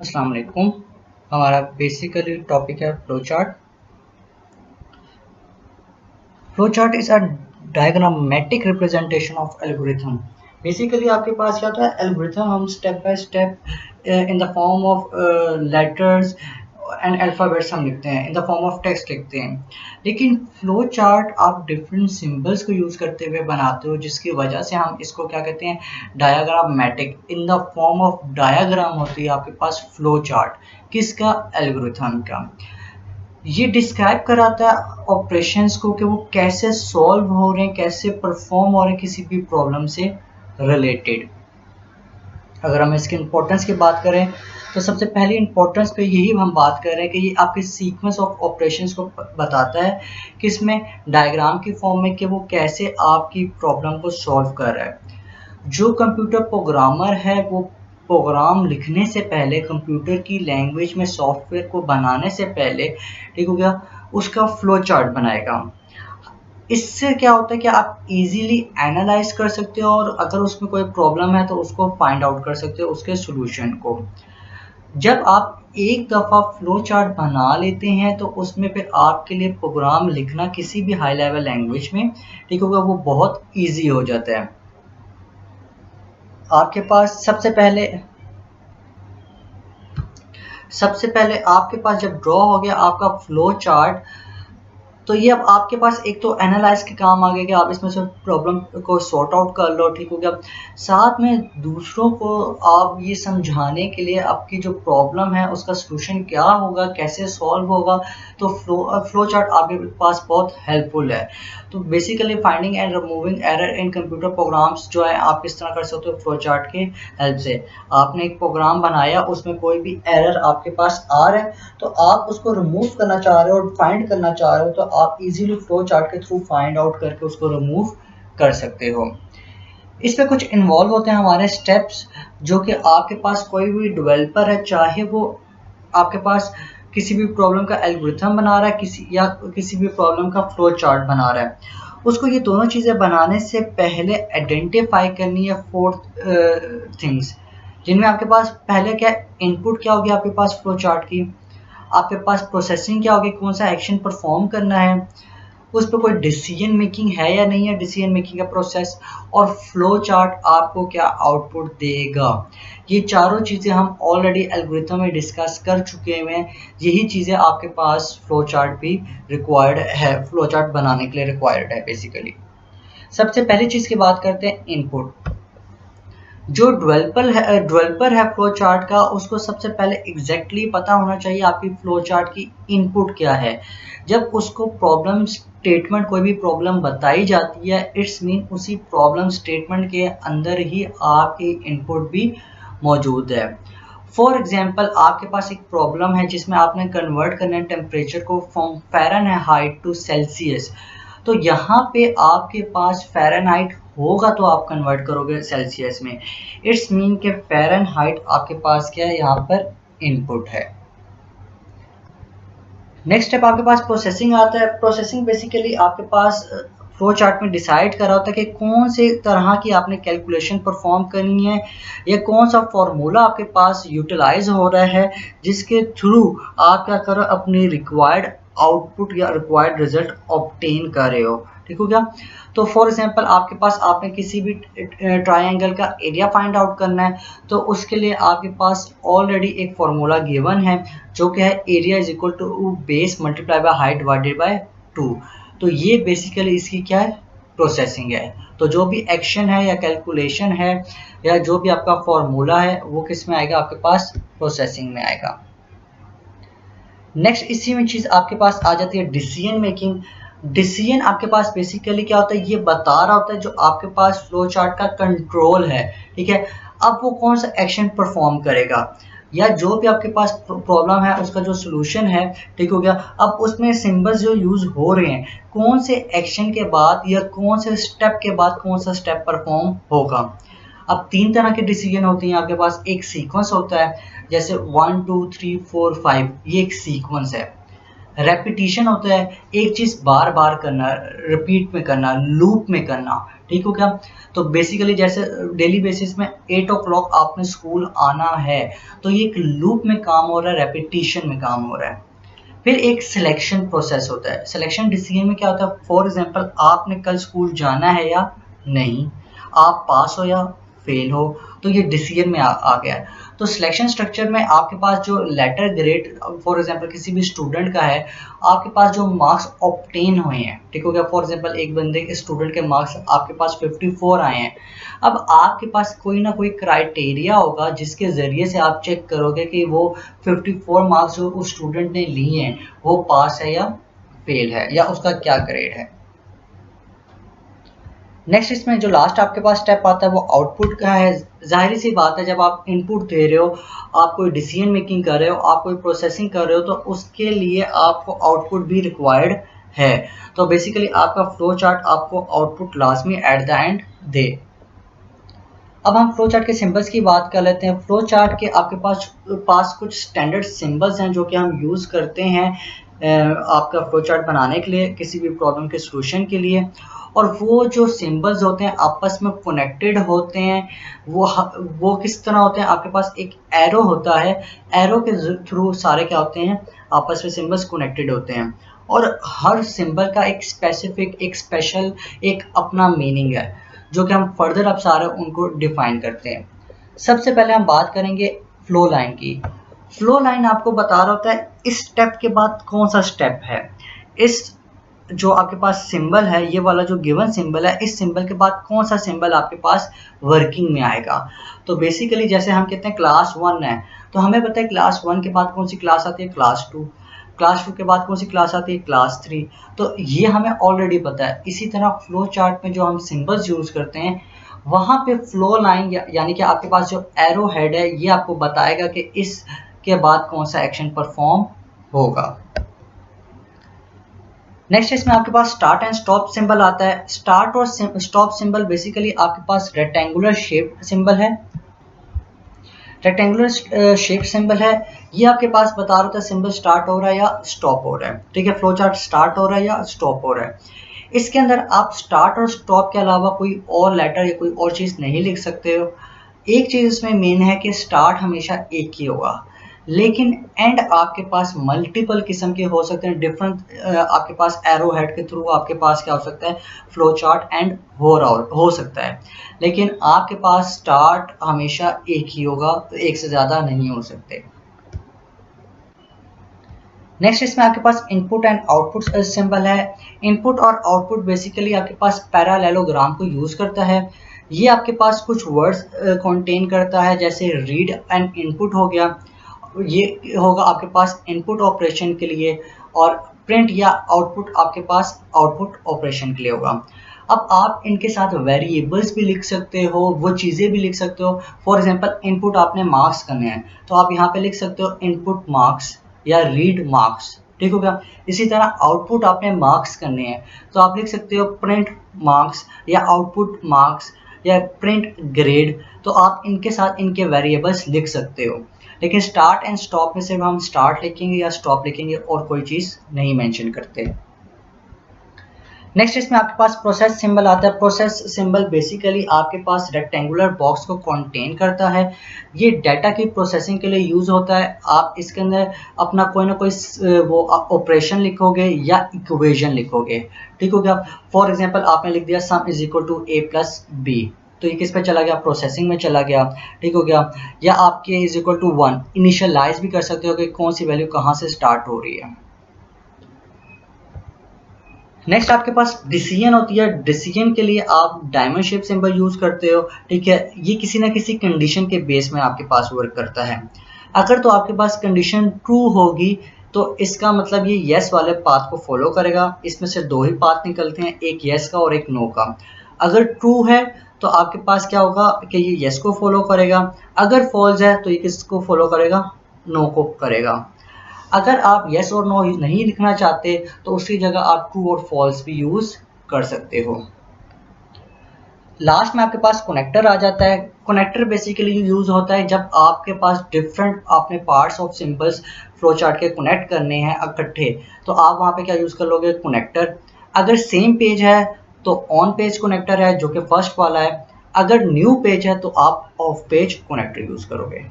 अस्सलाम वालेकुम। हमारा बेसिकली टॉपिक है flow chart. Flow chart is a diagrammatic representation of algorithm. Basically आपके पास क्या होता है, एल्गोरिथम हम step by step in the form of letters and alphabets हम लिखते हैं, in the form of text लिखते हैं। लेकिन फ्लो चार्ट आप डिफरेंट सिंबल्स को यूज़ करते हुए बनाते हो, जिसकी वजह से हम इसको क्या कहते हैं, diagrammatic, in the form of diagram होती है आपके पास फ्लो चार्ट। किसका? एल्गोरिथम का। ये डिस्क्राइब कराता है ऑपरेशंस को कि वो कैसे सॉल्व हो रहे हैं, कैसे परफॉर्म हो रहे हैं किसी भी प्रॉब्लम से रिलेटेड। अगर हम इसके इम्पोर्टेंस की बात करें तो सबसे पहले इम्पोर्टेंस पे यही हम बात कर रहे हैं कि ये आपके सीक्वेंस ऑफ ऑपरेशंस को बताता है कि इसमें डायग्राम की फॉर्म में कि वो कैसे आपकी प्रॉब्लम को सॉल्व कर रहा है। जो कंप्यूटर प्रोग्रामर है वो प्रोग्राम लिखने से पहले, कंप्यूटर की लैंग्वेज में सॉफ्टवेयर को बनाने से पहले, ठीक हो गया, उसका फ्लो चार्ट बनाएगा। इससे क्या होता है कि आप इजीली एनालाइज कर सकते हो और अगर उसमें कोई प्रॉब्लम है तो उसको फाइंड आउट कर सकते हो, उसके सॉल्यूशन को। जब आप एक दफ़ा फ्लो चार्ट बना लेते हैं तो उसमें फिर आपके लिए प्रोग्राम लिखना किसी भी हाई लेवल लैंग्वेज में, ठीक होगा, वो बहुत ईजी हो जाता है। आपके पास सबसे पहले आपके पास जब ड्रॉ हो गया आपका फ्लो चार्ट, तो ये अब आपके पास एक तो एनालाइज के काम आ गया कि आप इसमें से प्रॉब्लम को सॉर्ट आउट कर लो, ठीक हो गया। साथ में दूसरों को आप ये समझाने के लिए आपकी जो प्रॉब्लम है उसका सलूशन क्या होगा, कैसे सॉल्व होगा, तो फ्लो चार्ट आपके पास बहुत हेल्पफुल है। तो basically finding and removing error in computer programs जो है आप किस तरह कर सकते हो, फ्लो चार्ट के हेल्प से। आपने एक प्रोग्राम बनाया, उसमें कोई भी एरर आपके पास आ रहा है तो आप उसको रिमूव करना चाह रहे हो और फाइंड करना चाह रहे हो, तो आप इजीली फ्लो चार्ट के थ्रू फाइंड आउट करके उसको रिमूव कर सकते हो। इसमें कुछ इन्वॉल्व होते हैं हमारे स्टेप्स, जो कि आपके पास कोई भी डेवलपर है, चाहे वो आपके पास किसी भी प्रॉब्लम का एल्गोरिथम बना रहा है किसी भी प्रॉब्लम का फ्लो चार्ट बना रहा है, उसको ये दोनों चीज़ें बनाने से पहले आइडेंटिफाई करनी है फोर्थ थिंग्स, जिनमें आपके पास पहले क्या इनपुट क्या होगी आपके पास फ्लो चार्ट की, आपके पास प्रोसेसिंग क्या होगी, कौन सा एक्शन परफॉर्म करना है, उस पर कोई डिसीजन मेकिंग है या नहीं है, डिसीजन मेकिंग का प्रोसेस, और फ्लो चार्ट आपको क्या आउटपुट देगा। ये चारों चीज़ें हम ऑलरेडी एल्गोरिथम में डिस्कस कर चुके हुए हैं। यही चीज़ें आपके पास फ्लो चार्ट भी रिक्वायर्ड है, फ्लो चार्ट बनाने के लिए रिक्वायर्ड है बेसिकली। सबसे पहली चीज़ की बात करते हैं इनपुट। जो डेवलपर है फ्लो चार्ट का, उसको सबसे पहले पता होना चाहिए आपकी फ्लो चार्ट की इनपुट क्या है। जब उसको प्रॉब्लम स्टेटमेंट, कोई भी प्रॉब्लम बताई जाती है, इट्स मीन उसी प्रॉब्लम स्टेटमेंट के अंदर ही आपकी इनपुट भी मौजूद है। फॉर एग्जाम्पल, आपके पास एक प्रॉब्लम है जिसमें आपने कन्वर्ट करना है टेम्परेचर को फ्रॉम फ़ारेनहाइट टू सेल्सियस। तो यहाँ पे आपके पास फ़ारेनहाइट होगा तो आप कन्वर्ट करोगे सेल्सियस में। इट्स मीन के फ़ारेनहाइट आपके पास क्या है, यहाँ पर इनपुट है। नेक्स्ट स्टेप आपके पास प्रोसेसिंग आता है। प्रोसेसिंग बेसिकली आपके पास फ्लो चार्ट में डिसाइड करा होता है कि कौन से तरह की आपने कैलकुलेशन परफॉर्म करनी है, या कौन सा फॉर्मूला आपके पास यूटिलाइज हो रहा है जिसके थ्रू आप क्या करो, अपनी रिक्वायर्ड आउटपुट या रिक्वायर्ड रिजल्ट ऑब्टेन कर रहे हो, ठीक हो गया। तो फॉर एग्जांपल आपके पास, आपने किसी भी ट्रायंगल का एरिया फाइंड आउट करना है, तो उसके लिए आपके पास ऑलरेडी एक फार्मूला गिवन है जो कि है area is equal to base multiply by height divided by 2। तो ये बेसिकली इसकी क्या है, प्रोसेसिंग है। तो जो भी एक्शन है या कैलकुलेशन है या जो भी आपका फार्मूला है वो किस में आएगा, आपके पास प्रोसेसिंग में आएगा। नेक्स्ट इसी में चीज़ आपके पास आ जाती है डिसीजन मेकिंग। डिसीजन आपके पास बेसिकली क्या होता है, ये बता रहा होता है जो आपके पास फ्लो चार्ट का कंट्रोल है, ठीक है। अब वो कौन सा एक्शन परफॉर्म करेगा, या जो भी आपके पास प्रॉब्लम है उसका जो सोल्यूशन है, ठीक हो गया। अब उसमें सिंबल्स जो यूज़ हो रहे हैं, कौन से एक्शन के बाद या कौन से स्टेप के बाद कौन सा स्टेप परफॉर्म होगा। अब तीन तरह के डिसीजन होते हैं आपके पास। एक सीक्वेंस होता है, जैसे 1 2 3 4 5, ये एक सीक्वेंस है। रेपिटिशन होता है एक चीज बार बार करना, रिपीट में करना, लूप में करना, ठीक हो क्या। तो बेसिकली जैसे डेली बेसिस में 8 o'clock आपने स्कूल आना है, तो ये एक लूप में काम हो रहा है, रेपिटिशन में काम हो रहा है। फिर एक सिलेक्शन प्रोसेस होता है। सिलेक्शन डिसीजन में क्या होता है, फॉर एग्जांपल आपने कल स्कूल जाना है या नहीं, आप पास हो या फेल हो, तो ये डिसीजन में आ गया है। तो सिलेक्शन स्ट्रक्चर में आपके पास जो लेटर ग्रेड फॉर एग्जांपल किसी भी स्टूडेंट का है, आपके पास जो मार्क्स ऑब्टेन हुए हैं, ठीक हो गया। फॉर एग्जांपल एक बंदे स्टूडेंट के मार्क्स आपके पास 54 आए हैं। अब आपके पास कोई ना कोई क्राइटेरिया होगा जिसके ज़रिए से आप चेक करोगे कि वो 54 मार्क्स जो उस स्टूडेंट ने लिए हैं वो पास है या फेल है या उसका क्या ग्रेड है। नेक्स्ट इसमें जो लास्ट आपके पास स्टेप आता है वो आउटपुट का है। जाहिर सी बात है, जब आप इनपुट दे रहे हो, आप कोई डिसीजन मेकिंग कर रहे हो, आप कोई प्रोसेसिंग कर रहे हो, तो उसके लिए आपको आउटपुट भी रिक्वायर्ड है। तो बेसिकली आपका फ्लो चार्ट आपको आउटपुट लाजमी एट द एंड दे। अब हम फ्लो चार्ट के सिंबल्स की बात कर लेते हैं। फ्लो चार्ट के आपके पास कुछ स्टैंडर्ड सिंबल्स हैं जो कि हम यूज़ करते हैं आपका फ्लो चार्ट बनाने के लिए, किसी भी प्रॉब्लम के सॉल्यूशन के लिए। और वो जो सिंबल्स होते हैं आपस में कनेक्टेड होते हैं। वो किस तरह होते हैं, आपके पास एक एरो होता है, एरो के थ्रू सारे क्या होते हैं, आपस में सिंबल्स कनेक्टेड होते हैं। और हर सिंबल का एक स्पेसिफिक, एक स्पेशल, एक अपना मीनिंग है जो कि हम फर्दर अब सारे उनको डिफाइन करते हैं। सबसे पहले हम बात करेंगे फ्लो लाइन की। फ्लो लाइन आपको बता रहा होता है इस स्टेप के बाद कौन सा स्टेप है। इस जो आपके पास सिंबल है, ये वाला जो गिवन सिंबल है, इस सिंबल के बाद कौन सा सिंबल आपके पास वर्किंग में आएगा। तो बेसिकली जैसे हम कहते हैं क्लास 1 है, तो हमें पता है क्लास 1 के बाद कौन सी क्लास आती है, क्लास 2। क्लास 2 के बाद कौन सी क्लास आती है, क्लास 3। तो ये हमें ऑलरेडी पता है। इसी तरह फ्लो चार्ट में जो हम सिंबल्स यूज़ करते हैं, वहाँ पे फ्लो लाइन यानी कि आपके पास जो एरो हेड है, ये आपको बताएगा कि इस के बाद कौन सा एक्शन परफॉर्म होगा। नेक्स्ट इसमें आपके पास स्टार्ट एंड स्टॉप सिंबल आता है। स्टार्ट और स्टॉप सिंबल बेसिकली आपके पास रेक्टेंगुलर शेप सिंबल है। रेक्टेंगुलर शेप सिंबल है, ये आपके पास बता रहा था सिंबल स्टार्ट हो रहा है या स्टॉप हो रहा है। ठीक है, फ्लो चार्ट स्टार्ट हो रहा है या स्टॉप हो रहा है। इसके अंदर आप स्टार्ट और स्टॉप के अलावा कोई और लेटर या कोई और चीज़ नहीं लिख सकते हो। एक चीज़ इसमें मेन है कि स्टार्ट हमेशा एक ही होगा, लेकिन एंड आपके पास मल्टीपल किस्म के हो सकते हैं। डिफरेंट आपके पास एरो हेड के थ्रू आपके पास क्या हो सकता है, फ्लो चार्ट एंड हो सकता है। लेकिन आपके पास स्टार्ट हमेशा एक ही होगा, तो एक से ज़्यादा नहीं हो सकते। नेक्स्ट इसमें आपके पास इनपुट एंड आउटपुट सिंबल है। इनपुट और आउटपुट बेसिकली आपके पास पैरालेलोग्राम को यूज़ करता है। ये आपके पास कुछ वर्ड्स कंटेन करता है, जैसे रीड एंड इनपुट हो गया, ये होगा आपके पास इनपुट ऑपरेशन के लिए, और प्रिंट या आउटपुट आपके पास आउटपुट ऑपरेशन के लिए होगा। अब आप इनके साथ वेरिएबल्स भी लिख सकते हो, वो चीज़ें भी लिख सकते हो। फॉर एग्जांपल इनपुट आपने मार्क्स करने हैं, तो आप यहाँ पे लिख सकते हो इनपुट मार्क्स या रीड मार्क्स। ठीक हो गया। इसी तरह आउटपुट आपने मार्क्स करने हैं, तो आप लिख सकते हो प्रिंट मार्क्स या आउटपुट मार्क्स या प्रिंट ग्रेड। तो आप इनके साथ इनके वेरिएबल्स लिख सकते हो। लेकिन स्टार्ट एंड स्टॉप में सिर्फ हम स्टार्ट लिखेंगे या स्टॉप लिखेंगे और कोई चीज़ नहीं मेंशन करते। नेक्स्ट इसमें आपके पास प्रोसेस सिंबल आता है। प्रोसेस सिंबल बेसिकली आपके पास रेक्टेंगुलर बॉक्स को कंटेन करता है। ये डाटा की प्रोसेसिंग के लिए यूज़ होता है। आप इसके अंदर अपना कोई ना कोई वो ऑपरेशन लिखोगे या इक्वेशन लिखोगे। ठीक हो गया। फॉर एग्जांपल आपने लिख दिया sum is equal to a plus B, तो ये किस पे चला गया, प्रोसेसिंग में चला गया। ठीक हो गया। या आपके इज इक्वल टू 1 इनिशियलाइज भी कर सकते हो कि कौन सी वैल्यू कहाँ से स्टार्ट हो रही है। नेक्स्ट आपके पास डिसीजन होती है। डिसीजन के लिए आप डायमंड शेप सिंबल यूज़ करते हो। ठीक है, ये किसी ना किसी कंडीशन के बेस में आपके पास वर्क करता है। अगर तो आपके पास कंडीशन ट्रू होगी, तो इसका मतलब ये येस वाले पाथ को फॉलो करेगा। इसमें से दो ही पाथ निकलते हैं, एक येस का और एक नो का। अगर ट्रू है तो आपके पास क्या होगा कि ये येस को फॉलो करेगा। अगर फॉल्स है तो ये किसको फॉलो करेगा, नो को करेगा। अगर आप येस और नो नहीं लिखना चाहते, तो उसकी जगह आप ट्रू और फॉल्स भी यूज़ कर सकते हो। लास्ट में आपके पास कनेक्टर आ जाता है। कनेक्टर बेसिकली यूज होता है जब आपके पास डिफरेंट आपने parts of symbols flow chart के कनेक्ट करने हैं इकट्ठे, तो आप वहाँ पे क्या यूज कर लोगे, कनेक्टर। अगर सेम पेज है तो ऑन पेज कनेक्टर है जो कि फर्स्ट वाला है, अगर न्यू पेज है तो आप ऑफ पेज कनेक्टर यूज करोगे।